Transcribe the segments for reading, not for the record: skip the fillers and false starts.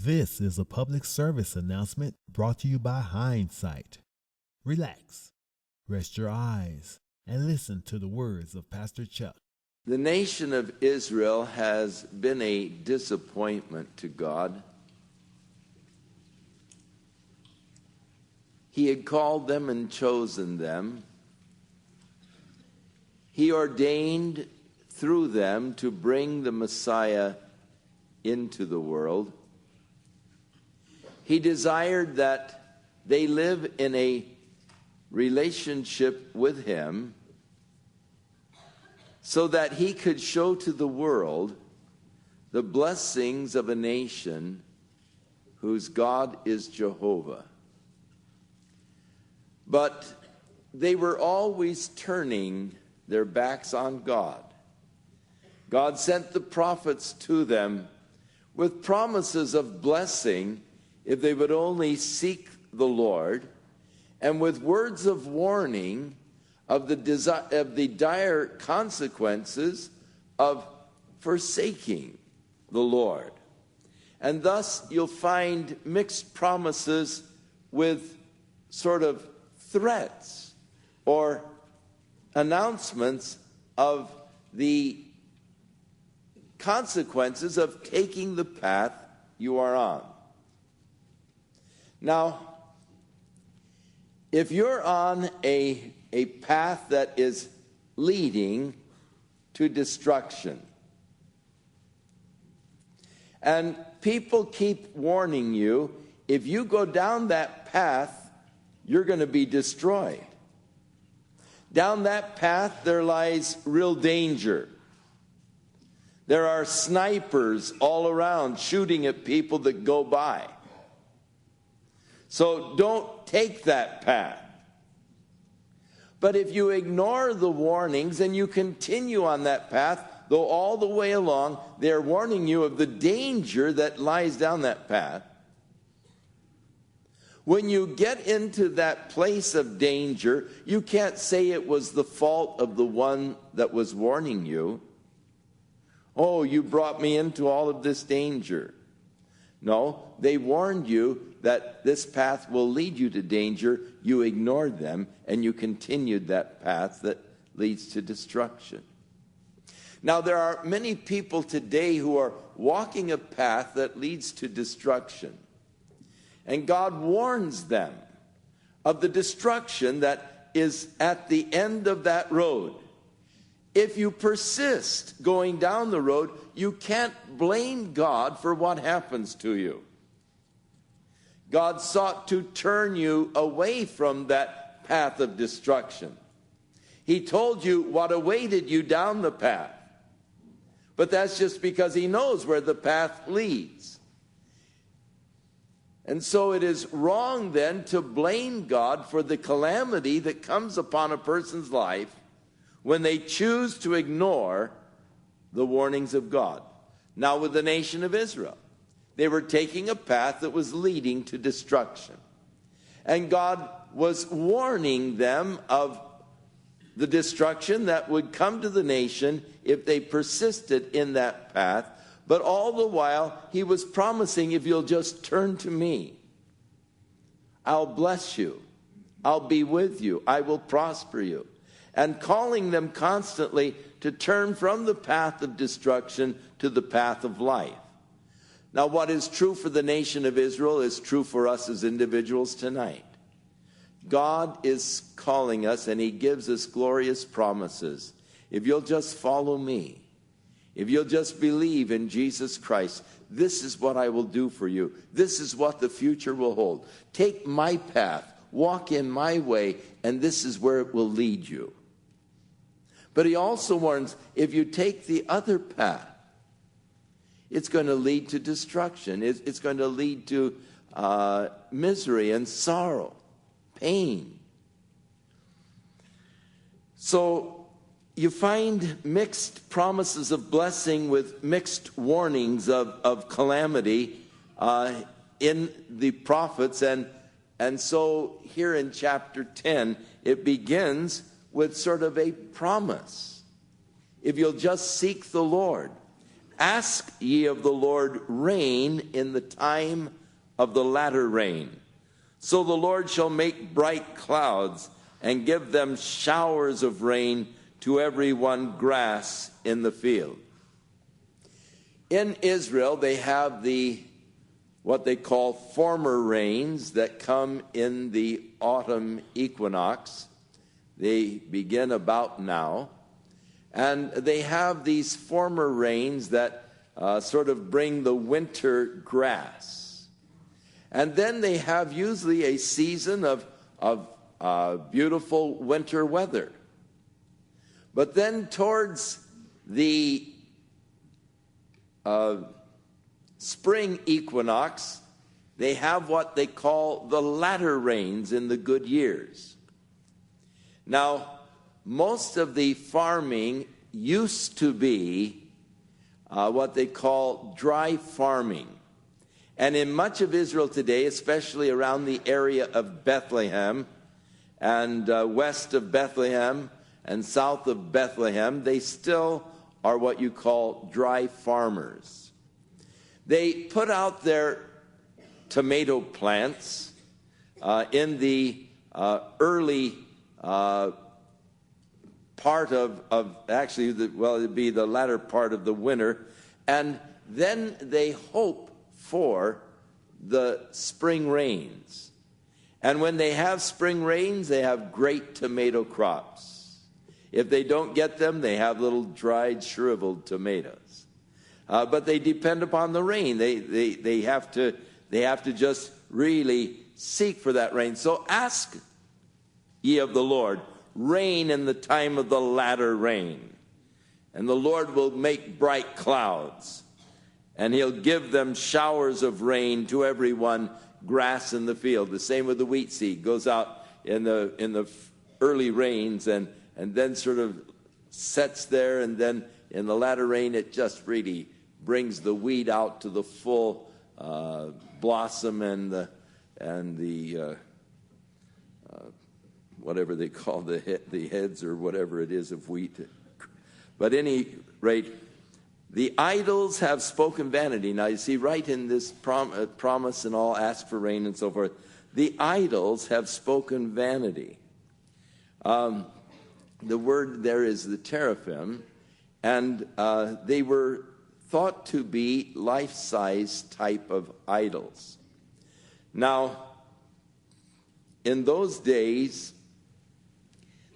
This is a public service announcement brought to you by Hindsight. Relax, rest your eyes, and listen to the words of Pastor Chuck. The nation of Israel has been a disappointment to God. He had called them and chosen them. He ordained through them to bring the Messiah into the world. He desired that they live in a relationship with Him so that He could show to the world the blessings of a nation whose God is Jehovah. But they were always turning their backs on God. God sent the prophets to them with promises of blessing if they would only seek the Lord, and with words of warning of the dire consequences of forsaking the Lord. And thus you'll find mixed promises with sort of threats or announcements of the consequences of taking the path you are on. Now, if you're on a path that is leading to destruction, and people keep warning you, if you go down that path, you're going to be destroyed. Down that path, there lies real danger. There are snipers all around shooting at people that go by. So don't take that path. But if you ignore the warnings and you continue on that path, though all the way along they're warning you of the danger that lies down that path, when you get into that place of danger, you can't say it was the fault of the one that was warning you. Oh, you brought me into all of this danger. No, they warned you that this path will lead you to danger. You ignored them, and you continued that path that leads to destruction. Now, there are many people today who are walking a path that leads to destruction. And God warns them of the destruction that is at the end of that road. If you persist going down the road, you can't blame God for what happens to you. God sought to turn you away from that path of destruction. He told you what awaited you down the path. But that's just because He knows where the path leads. And so it is wrong then to blame God for the calamity that comes upon a person's life when they choose to ignore the warnings of God. Now with the nation of Israel, they were taking a path that was leading to destruction. And God was warning them of the destruction that would come to the nation if they persisted in that path. But all the while, He was promising, if you'll just turn to me, I'll bless you. I'll be with you. I will prosper you. And calling them constantly to turn from the path of destruction to the path of life. Now, what is true for the nation of Israel is true for us as individuals tonight. God is calling us, and He gives us glorious promises. If you'll just follow me, if you'll just believe in Jesus Christ, this is what I will do for you. This is what the future will hold. Take my path, walk in my way, and this is where it will lead you. But He also warns, if you take the other path, it's going to lead to destruction. It's going to lead to misery and sorrow, pain. So you find mixed promises of blessing with mixed warnings of calamity in the prophets. And so here in chapter 10, it begins with sort of a promise. If you'll just seek the Lord. Ask ye of the Lord rain in the time of the latter rain. So the Lord shall make bright clouds and give them showers of rain to every one grass in the field. In Israel, they have what they call former rains that come in the autumn equinox. They begin about now. And they have these former rains that sort of bring the winter grass. And then they have usually a season of beautiful winter weather. But then towards the spring equinox, they have what they call the latter rains in the good years. Now, most of the farming used to be what they call dry farming. And in much of Israel today, especially around the area of Bethlehem and west of Bethlehem and south of Bethlehem, they still are what you call dry farmers. They put out their tomato plants in the early part of actually, it'd be the latter part of the winter, and then they hope for the spring rains. And when they have spring rains, they have great tomato crops. If they don't get them, they have little dried, shriveled tomatoes. But they depend upon the rain. They have to just really seek for that rain. So ask ye of the Lord rain in the time of the latter rain. And the Lord will make bright clouds, and he'll give them showers of rain to everyone grass in the field. The same with the wheat seed. Goes out in the early rains and then sort of sets there, and then in the latter rain it just really brings the wheat out to the full blossom and the whatever they call the heads or whatever it is of wheat. But at any rate, the idols have spoken vanity. Now you see right in this promise and all, ask for rain and so forth, the idols have spoken vanity. The word there is the teraphim, and they were thought to be life-size type of idols. Now, in those days,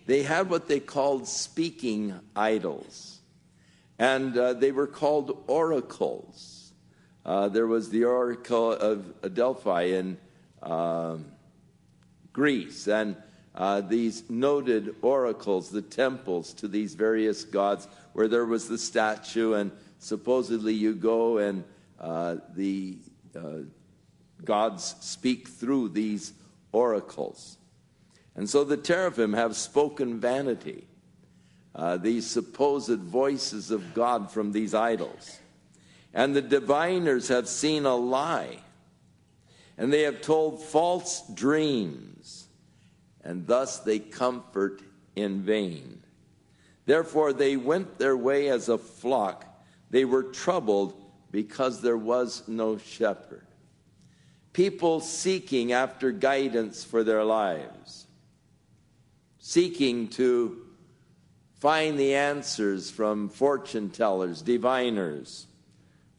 they had what they called speaking idols, and they were called oracles. There was the oracle of Delphi in Greece, and these noted oracles, the temples to these various gods, where there was the statue, and supposedly you go and the gods speak through these oracles. And so the teraphim have spoken vanity, these supposed voices of God from these idols. And the diviners have seen a lie, and they have told false dreams, and thus they comfort in vain. Therefore they went their way as a flock. They were troubled because there was no shepherd. People seeking after guidance for their lives, seeking to find the answers from fortune tellers, diviners,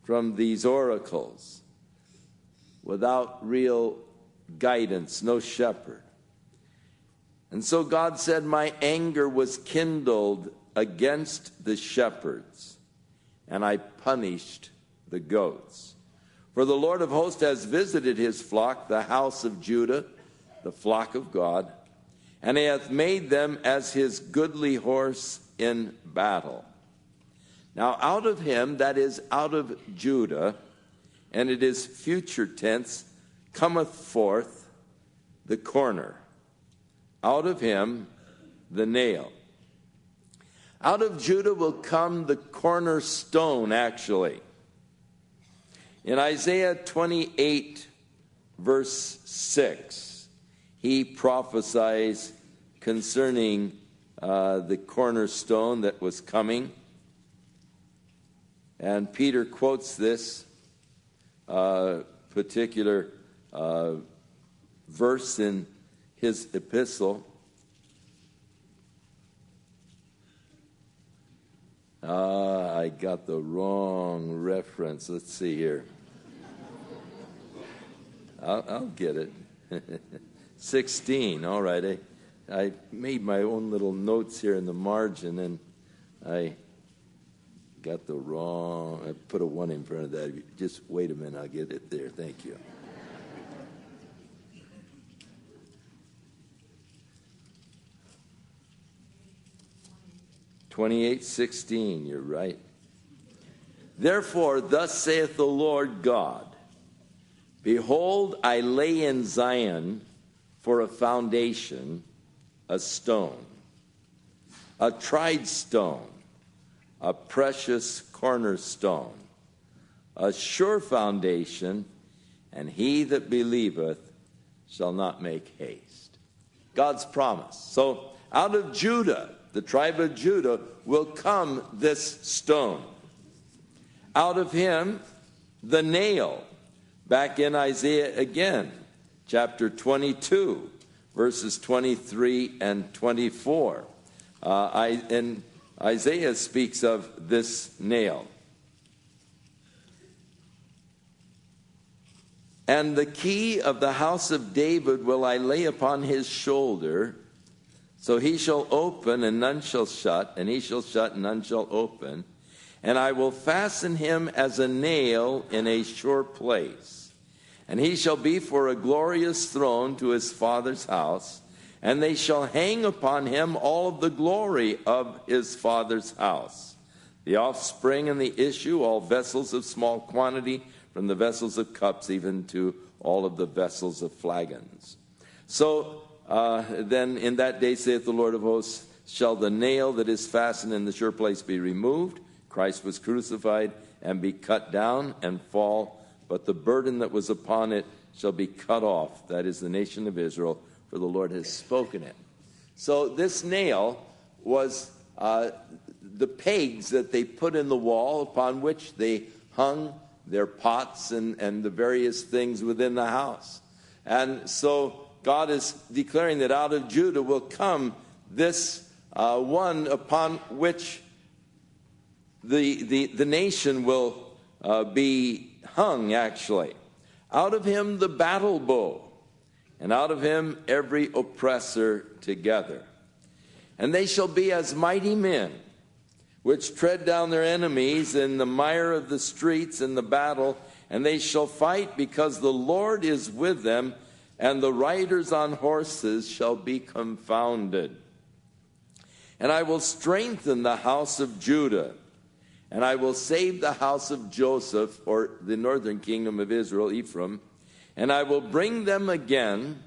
from these oracles, without real guidance, no shepherd. And so God said, my anger was kindled against the shepherds, and I punished the goats. For the Lord of hosts has visited his flock, the house of Judah, the flock of God, and he hath made them as his goodly horse in battle. Now out of him, that is, out of Judah, and it is future tense, cometh forth the corner. Out of him, the nail. Out of Judah will come the cornerstone, actually. In Isaiah 28, verse 6, he prophesies concerning the cornerstone that was coming. And Peter quotes this particular verse in his epistle. I got the wrong reference. Let's see here. I'll get it. 16. All right. I made my own little notes here in the margin, and I got the wrong. I put a 1 in front of that. Just wait a minute. I'll get it there. Thank you. (28:16). You're right. Therefore, thus saith the Lord God, behold, I lay in Zion for a foundation, a stone, a tried stone, a precious cornerstone, a sure foundation, and he that believeth shall not make haste. God's promise. So out of Judah, the tribe of Judah, will come this stone. Out of him, the nail. Back in Isaiah again, chapter 22, verses 23 and 24. And Isaiah speaks of this nail. And the key of the house of David will I lay upon his shoulder, so he shall open and none shall shut, and he shall shut and none shall open. And I will fasten him as a nail in a sure place. And he shall be for a glorious throne to his father's house. And they shall hang upon him all of the glory of his father's house. The offspring and the issue, all vessels of small quantity, from the vessels of cups even to all of the vessels of flagons. So then in that day, saith the Lord of hosts, shall the nail that is fastened in the sure place be removed. Christ was crucified and be cut down and fall, but the burden that was upon it shall be cut off. That is the nation of Israel, for the Lord has spoken it. So this nail was the pegs that they put in the wall upon which they hung their pots and the various things within the house. And so God is declaring that out of Judah will come this one upon which the nation will be hung, actually. Out of him the battle bow, and out of him every oppressor together. And they shall be as mighty men, which tread down their enemies in the mire of the streets in the battle, and they shall fight because the Lord is with them, and the riders on horses shall be confounded. And I will strengthen the house of Judah, and I will save the house of Joseph, or the northern kingdom of Israel, Ephraim, and I will bring them again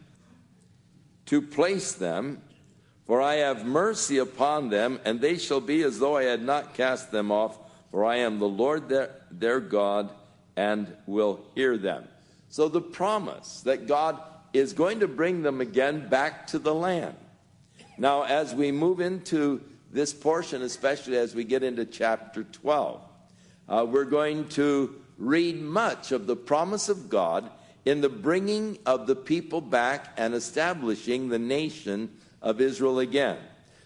to place them, for I have mercy upon them, and they shall be as though I had not cast them off, for I am the Lord their God, and will hear them. So the promise that God is going to bring them again back to the land. Now, as we move into this portion, especially as we get into chapter 12, we're going to read much of the promise of God in the bringing of the people back and establishing the nation of Israel again.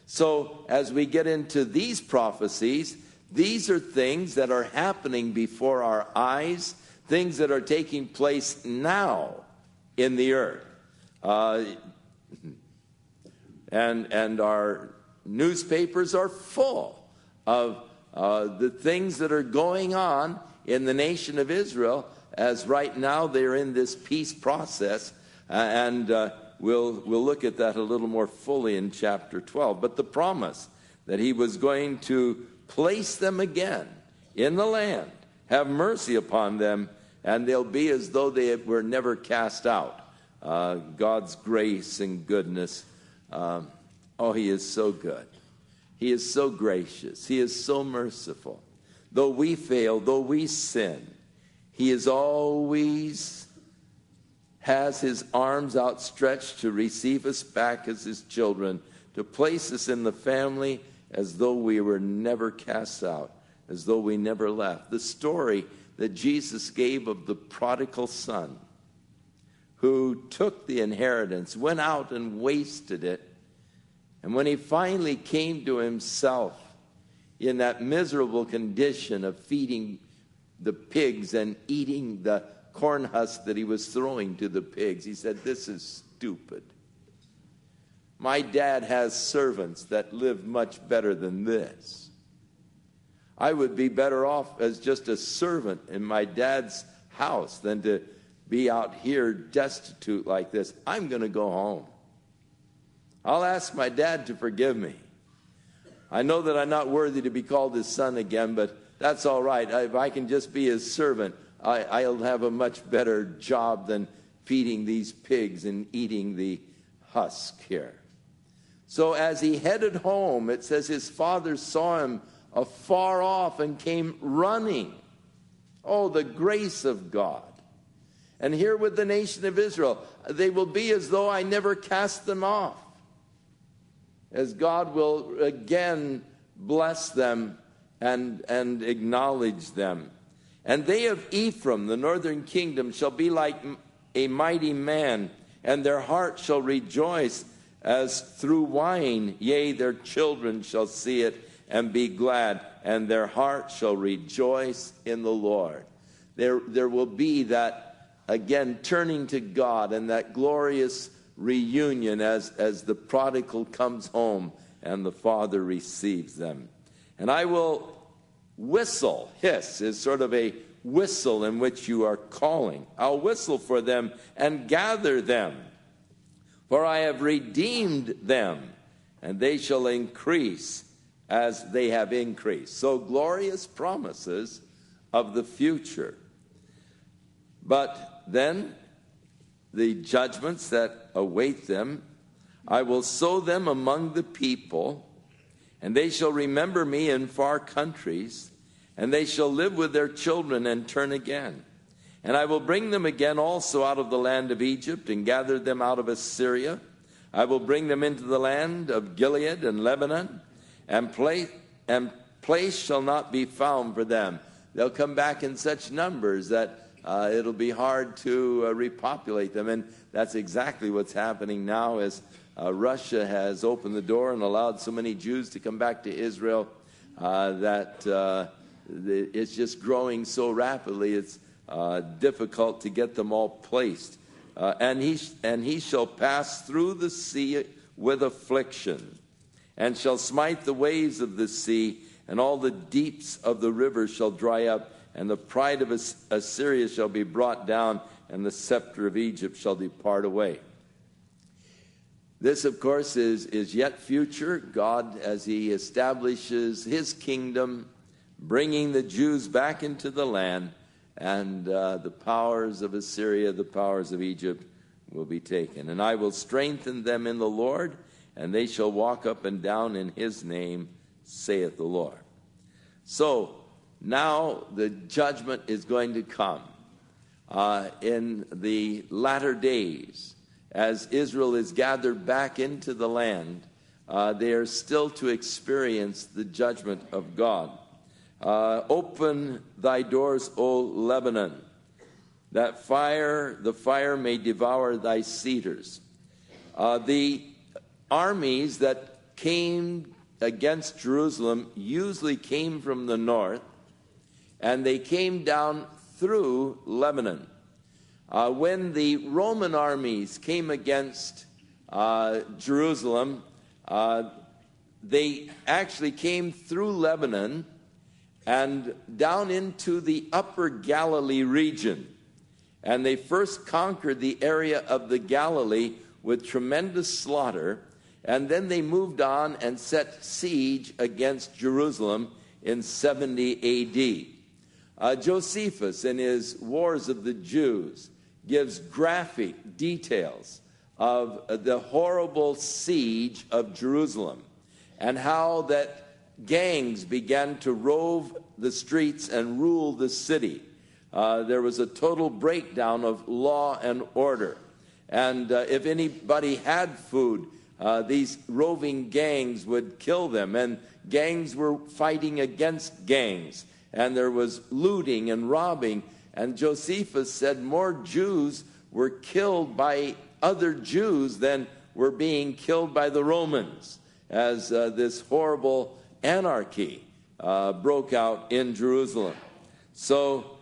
So as we get into these prophecies, these are things that are happening before our eyes, things that are taking place now in the earth. And our newspapers are full of the things that are going on in the nation of Israel, as right now they're in this peace process, and we'll look at that a little more fully in chapter 12. But the promise that he was going to place them again in the land, have mercy upon them, and they'll be as though they were never cast out. God's grace and goodness. He is so good. He is so gracious. He is so merciful. Though we fail, though we sin, he is always has his arms outstretched to receive us back as his children, to place us in the family as though we were never cast out. as though we never left. The story that Jesus gave of the prodigal son who took the inheritance, went out and wasted it, and when he finally came to himself in that miserable condition of feeding the pigs and eating the corn husk that he was throwing to the pigs, he said, "This is stupid. My dad has servants that live much better than this. I would be better off as just a servant in my dad's house than to be out here destitute like this. I'm going to go home. I'll ask my dad to forgive me. I know that I'm not worthy to be called his son again, but that's all right. If I can just be his servant, I'll have a much better job than feeding these pigs and eating the husk here." So as he headed home, it says his father saw him afar off and came running. Oh, the grace of God. And here with the nation of Israel, they will be as though I never cast them off, as God will again bless them and acknowledge them. "And they of Ephraim, the northern kingdom, shall be like a mighty man, and their heart shall rejoice as through wine. Yea, their children shall see it and be glad, and their heart shall rejoice in the Lord." There will be that, again, turning to God and that glorious reunion as the prodigal comes home and the father receives them. "And I will whistle." Hiss is sort of a whistle in which you are calling. "I'll whistle for them and gather them. For I have redeemed them, and they shall increase as they have increased." So glorious promises of the future. But then the judgments that await them, "I will sow them among the people, and they shall remember me in far countries, and they shall live with their children and turn again. And I will bring them again also out of the land of Egypt, and gather them out of Assyria. I will bring them into the land of Gilead and Lebanon, and place shall not be found for them." They'll come back in such numbers that it'll be hard to repopulate them. And that's exactly what's happening now, as Russia has opened the door and allowed so many Jews to come back to Israel that it's just growing so rapidly. It's difficult to get them all placed. And he shall pass through the sea with affliction, and shall smite the waves of the sea, and all the deeps of the river shall dry up, and the pride of Assyria shall be brought down, and the scepter of Egypt shall depart away. This, of course, is yet future. God, as he establishes his kingdom, bringing the Jews back into the land, and the powers of Assyria, the powers of Egypt will be taken. "And I will strengthen them in the Lord, and they shall walk up and down in his name, saith the Lord." So now the judgment is going to come in the latter days. As Israel is gathered back into the land, they are still to experience the judgment of God. "Open thy doors, O Lebanon, that the fire may devour thy cedars." The armies that came against Jerusalem usually came from the north, and they came down through Lebanon. When the Roman armies came against Jerusalem, they actually came through Lebanon and down into the upper Galilee region. And they first conquered the area of the Galilee with tremendous slaughter, and then they moved on and set siege against Jerusalem in 70 A.D. Josephus, in his Wars of the Jews, gives graphic details of the horrible siege of Jerusalem, and how that gangs began to rove the streets and rule the city. There was a total breakdown of law and order. And if anybody had food, these roving gangs would kill them, and gangs were fighting against gangs, and there was looting and robbing. And Josephus said more Jews were killed by other Jews than were being killed by the Romans, as this horrible anarchy broke out in Jerusalem. So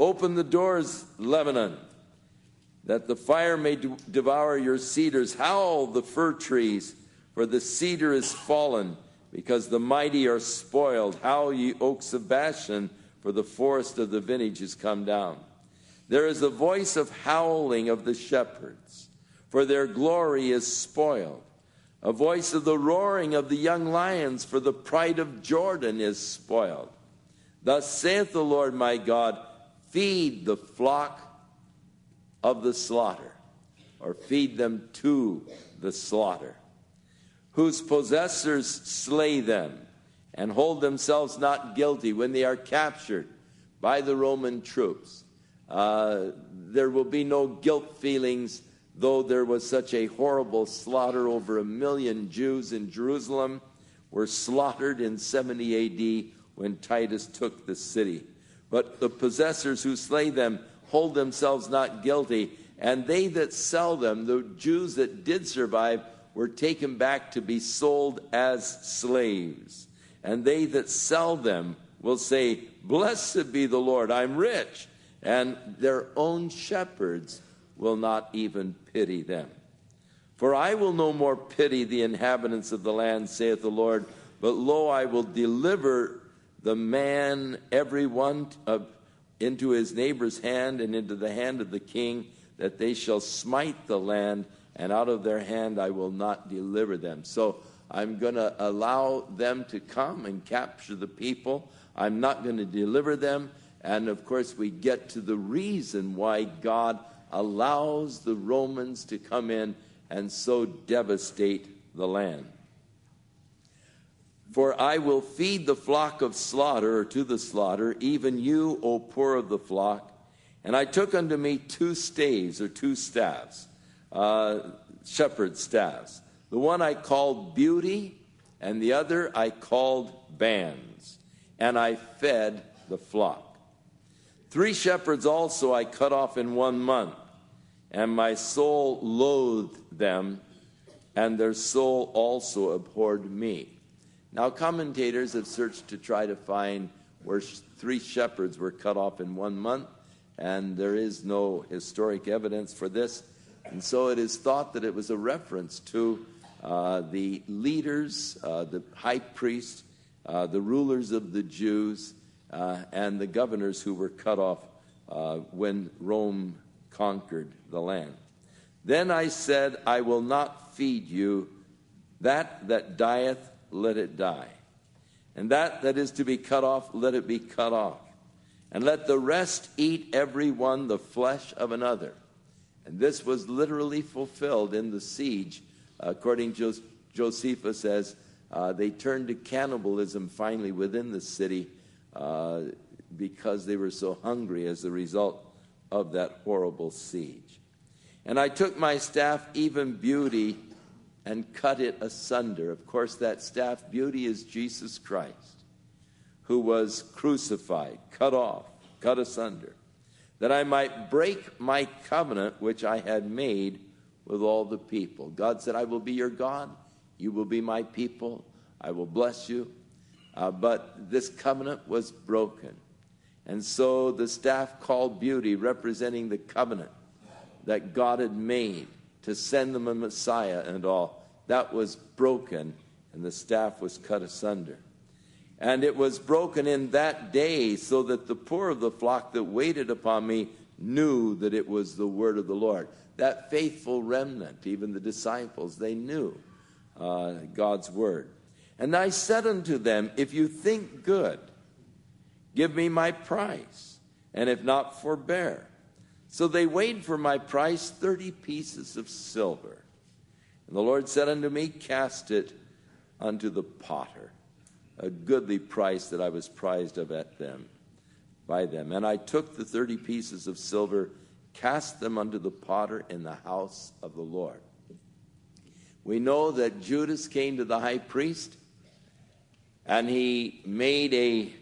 open the doors, Lebanon, that the fire may devour your cedars. Howl the fir trees, for the cedar is fallen, because the mighty are spoiled. Howl, ye oaks of Bashan, for the forest of the vintage is come down. There is a voice of howling of the shepherds, for their glory is spoiled. A voice of the roaring of the young lions, for the pride of Jordan is spoiled. Thus saith the Lord my God, feed the flock of the slaughter, or feed them to the slaughter, whose possessors slay them and hold themselves not guilty when they are captured by the Roman troops. There will be no guilt feelings, though there was such a horrible slaughter. Over 1 million Jews in Jerusalem were slaughtered in 70 AD when Titus took the city. But the possessors who slay them hold themselves not guilty, and they that sell them, the Jews that did survive, were taken back to be sold as slaves. And they that sell them will say, blessed be the Lord, I'm rich. And their own shepherds will not even pity them. For I will no more pity the inhabitants of the land, saith the Lord, but lo, I will deliver the man, every one, into his neighbor's hand and into the hand of the king, that they shall smite the land, and out of their hand I will not deliver them. So I'm going to allow them to come and capture the people. I'm not going to deliver them. And of course, we get to the reason why God allows the Romans to come in and so devastate the land. For I will feed the flock of slaughter, or to the slaughter, even you, O poor of the flock. And I took unto me 2 staves, or 2 staffs, shepherd staffs. The one I called beauty, and the other I called bands. And I fed the flock. 3 shepherds also I cut off in 1 month, and my soul loathed them, and their soul also abhorred me. Now, commentators have searched to try to find where 3 shepherds were cut off in 1 month, and there is no historic evidence for this. And so it is thought that it was a reference to the leaders, the high priest, the rulers of the Jews, and the governors who were cut off when Rome conquered the land. Then I said, I will not feed you. That dieth, let it die. And that is to be cut off, let it be cut off. And let the rest eat every one the flesh of another. And this was literally fulfilled in the siege, according to Josephus, as they turned to cannibalism finally within the city because they were so hungry as a result of that horrible siege. And I took my staff, even beauty, and cut it asunder. Of course, that staff, beauty, is Jesus Christ, who was crucified, cut off, cut asunder, that I might break my covenant which I had made with all the people. God said, I will be your God, you will be my people, I will bless you. But this covenant was broken. And so the staff called beauty, representing the covenant that God had made to send them a Messiah and all, that was broken, and the staff was cut asunder. And it was broken in that day, so that the poor of the flock that waited upon me knew that it was the word of the Lord. That faithful remnant, even the disciples, they knew God's word. And I said unto them, if you think good, give me my price, and if not, forbear. So they weighed for my price 30 pieces of silver. And the Lord said unto me, cast it unto the potter, a goodly price that I was prized of by them. And I took the 30 pieces of silver, cast them unto the potter in the house of the Lord. We know that Judas came to the high priest and he made a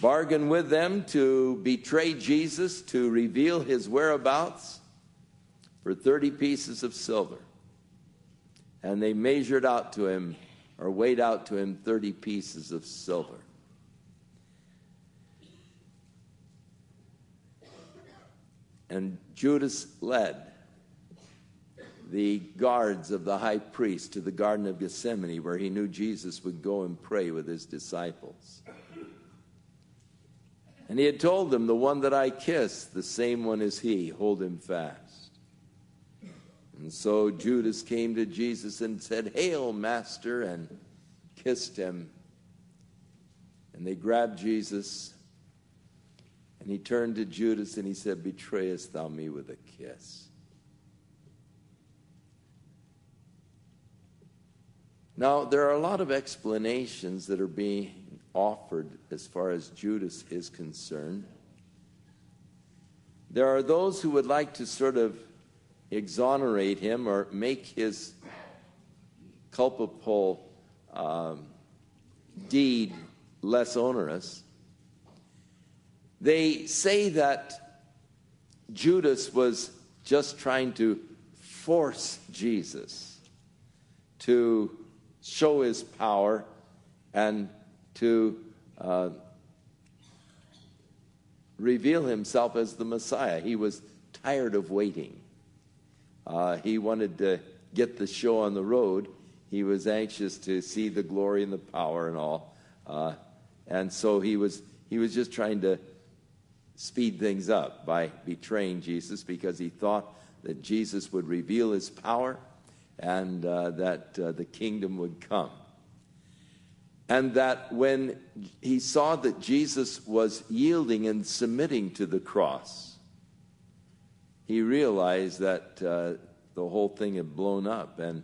bargain with them to betray Jesus, to reveal his whereabouts for 30 pieces of silver. And they measured out to him, or weighed out to him, 30 pieces of silver. And Judas led the guards of the high priest to the Garden of Gethsemane, where he knew Jesus would go and pray with his disciples. And he had told them, the one that I kiss, the same one is he, hold him fast. And so Judas came to Jesus and said, Hail, Master, and kissed him. And they grabbed Jesus, and he turned to Judas and he said, Betrayest thou me with a kiss? Now, there are a lot of explanations that are being offered as far as Judas is concerned. There are those who would like to sort of exonerate him or make his culpable deed less onerous. They say that Judas was just trying to force Jesus to show his power and to reveal himself as the Messiah. He was tired of waiting. He wanted to get the show on the road. He was anxious to see the glory and the power and all. And so he was just trying to speed things up by betraying Jesus, because he thought that Jesus would reveal his power and that the kingdom would come. And that when he saw that Jesus was yielding and submitting to the cross, he realized that the whole thing had blown up, and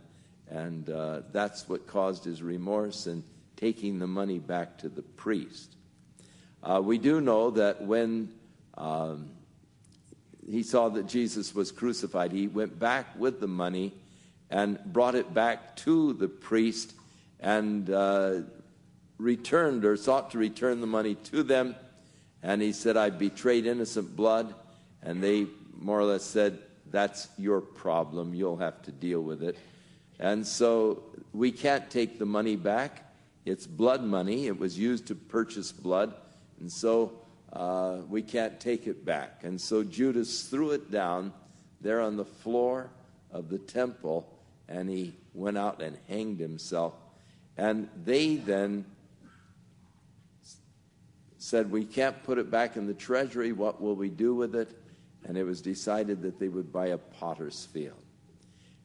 that's what caused his remorse and taking the money back to the priest. We do know that when he saw that Jesus was crucified, he went back with the money and brought it back to the priest and returned, or sought to return, the money to them. And he said, I betrayed innocent blood. And they more or less said, that's your problem. You'll have to deal with it. And so we can't take the money back. It's blood money. It was used to purchase blood. And so we can't take it back. And so Judas threw it down there on the floor of the temple, and he went out and hanged himself. And they then said, we can't put it back in the treasury. What will we do with it? And it was decided that they would buy a potter's field.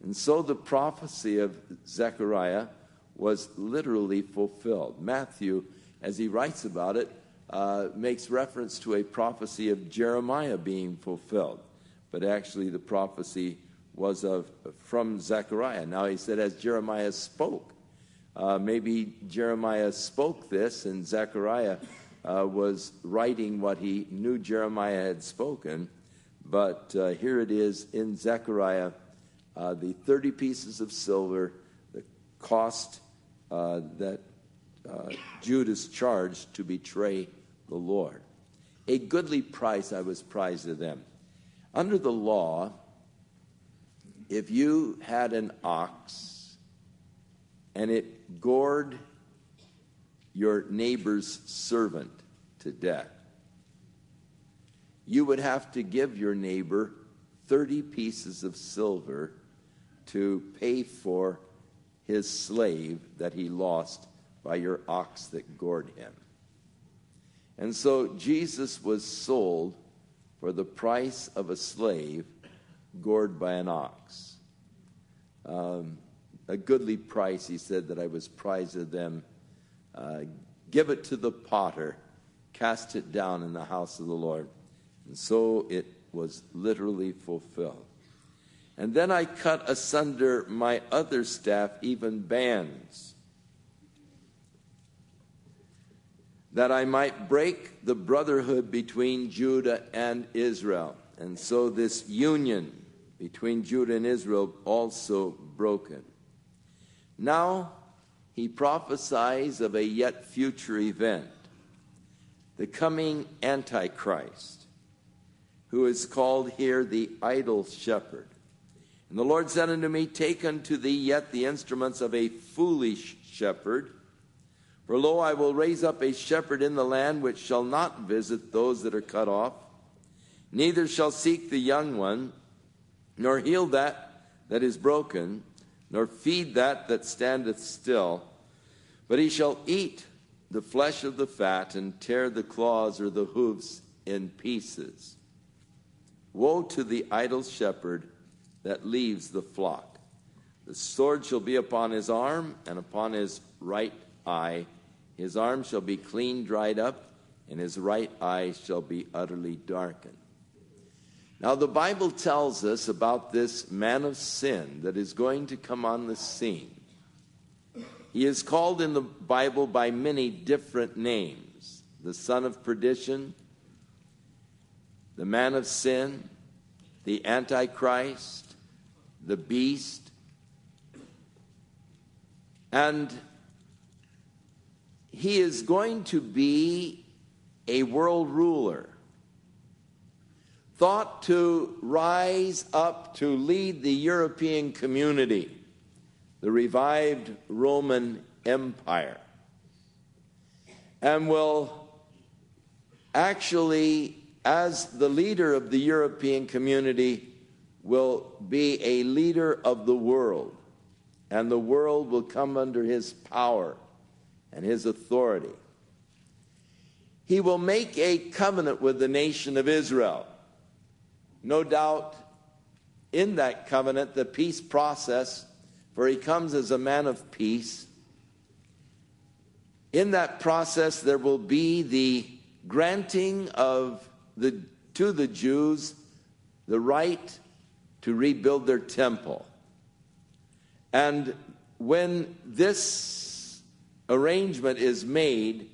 And so the prophecy of Zechariah was literally fulfilled. Matthew, as he writes about it, makes reference to a prophecy of Jeremiah being fulfilled. But actually the prophecy was from Zechariah. Now he said, as Jeremiah spoke. Maybe Jeremiah spoke this, and Zechariah was writing what he knew Jeremiah had spoken. But here it is in Zechariah, the 30 pieces of silver, the cost that Judas charged to betray the Lord. A goodly price I was prized of them. Under the law, if you had an ox and it gored your neighbor's servant to death, you would have to give your neighbor 30 pieces of silver to pay for his slave that he lost by your ox that gored him. And so Jesus was sold for the price of a slave gored by an ox. A goodly price, he said, that I was prized of them. Give it to the potter, cast it down in the house of the Lord. And so it was literally fulfilled. And then I cut asunder my other staff, even bands, that I might break the brotherhood between Judah and Israel. And so this union between Judah and Israel also broken. Now he prophesies of a yet future event, the coming Antichrist, who is called here the idol shepherd. And the Lord said unto me, Take unto thee yet the instruments of a foolish shepherd. For lo, I will raise up a shepherd in the land which shall not visit those that are cut off, neither shall seek the young one, nor heal that is broken, nor feed that standeth still. But he shall eat the flesh of the fat, and tear the claws or the hoofs in pieces. Woe to the idle shepherd that leaves the flock. The sword shall be upon his arm, and upon his right eye. His arm shall be clean dried up, and his right eye shall be utterly darkened. Now the Bible tells us about this man of sin that is going to come on the scene. He is called in the Bible by many different names: the son of perdition, the man of sin, the Antichrist, the beast. And he is going to be a world ruler, thought to rise up to lead the European community, the revived Roman Empire, and will actually, as the leader of the European community, will be a leader of the world, and the world will come under his power and his authority. He will make a covenant with the nation of Israel. No doubt in that covenant, the peace process, for he comes as a man of peace. In that process, there will be the granting of to the Jews the right to rebuild their temple. And when this arrangement is made,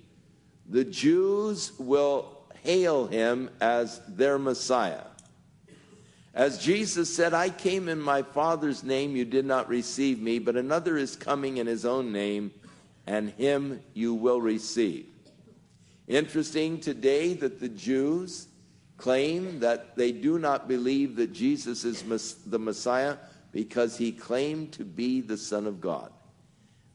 the Jews will hail him as their Messiah. As Jesus said, I came in my Father's name, you did not receive me, but another is coming in his own name, and him you will receive. Interesting today that the Jews claim that they do not believe that Jesus is the Messiah because he claimed to be the Son of God.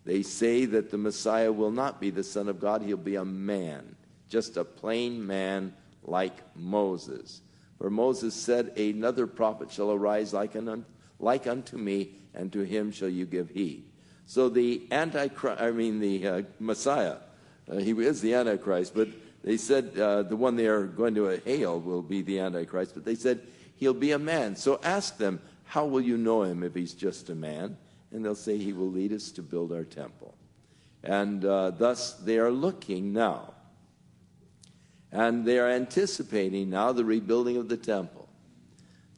They say that the Messiah will not be the Son of God, he'll be a man, just a plain man like Moses. For Moses said, another prophet shall arise like unto me, and to him shall you give heed. So the Messiah, he is the Antichrist, but they said the one they are going to hail will be the Antichrist, but they said he'll be a man. So ask them, how will you know him if he's just a man? And they'll say he will lead us to build our temple. And thus they are looking now. And they are anticipating now the rebuilding of the temple.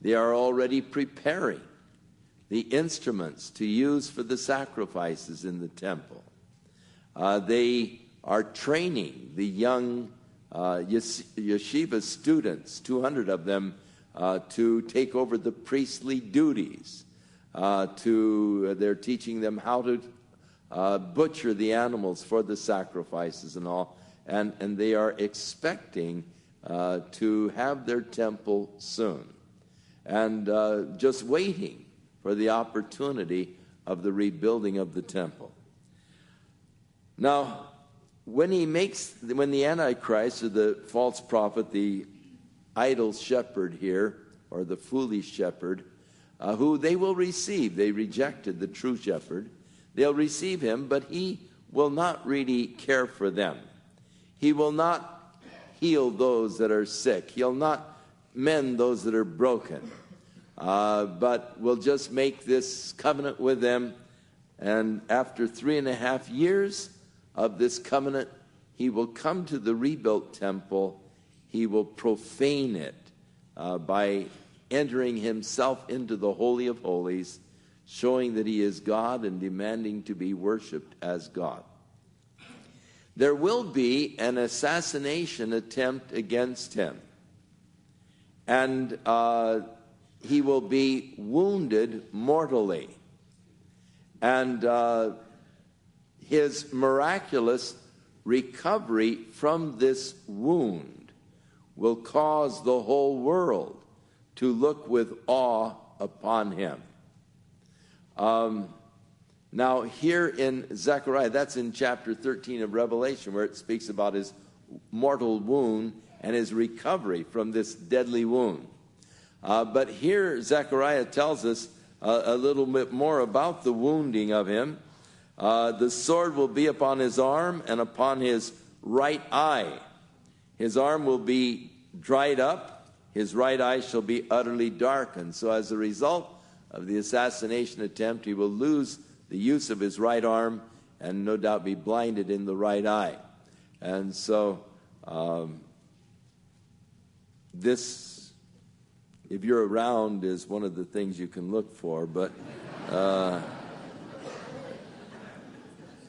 They are already preparing the instruments to use for the sacrifices in the temple. They are training the young yeshiva students, 200 of them, to take over the priestly duties. They're teaching them how to butcher the animals for the sacrifices and all. And they are expecting to have their temple soon. And just waiting for the opportunity of the rebuilding of the temple. Now, when the Antichrist, or the false prophet, the idol shepherd here, or the foolish shepherd, who they will receive, they rejected the true shepherd, they'll receive him, but he will not really care for them. He will not heal those that are sick. He'll not mend those that are broken, but will just make this covenant with them. And after 3.5 years of this covenant, he will come to the rebuilt temple. He will profane it by entering himself into the Holy of Holies, showing that he is God and demanding to be worshipped as God. There will be an assassination attempt against him. And he will be wounded mortally. And his miraculous recovery from this wound will cause the whole world to look with awe upon him. Now, here in Zechariah, that's in chapter 13 of Revelation, where it speaks about his mortal wound and his recovery from this deadly wound. But here, Zechariah tells us a little bit more about the wounding of him. The sword will be upon his arm and upon his right eye. His arm will be dried up. His right eye shall be utterly darkened. So as a result of the assassination attempt, he will lose the use of his right arm and no doubt be blinded in the right eye. And so this, if you're around, is one of the things you can look for, but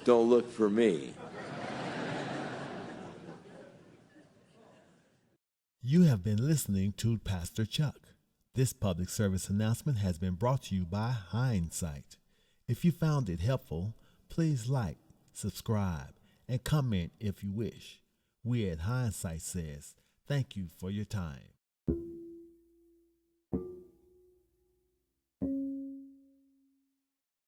don't look for me. You have been listening to Pastor Chuck. This public service announcement has been brought to you by Hindsight. If you found it helpful, please like, subscribe, and comment if you wish. We at Hindsight says thank you for your time.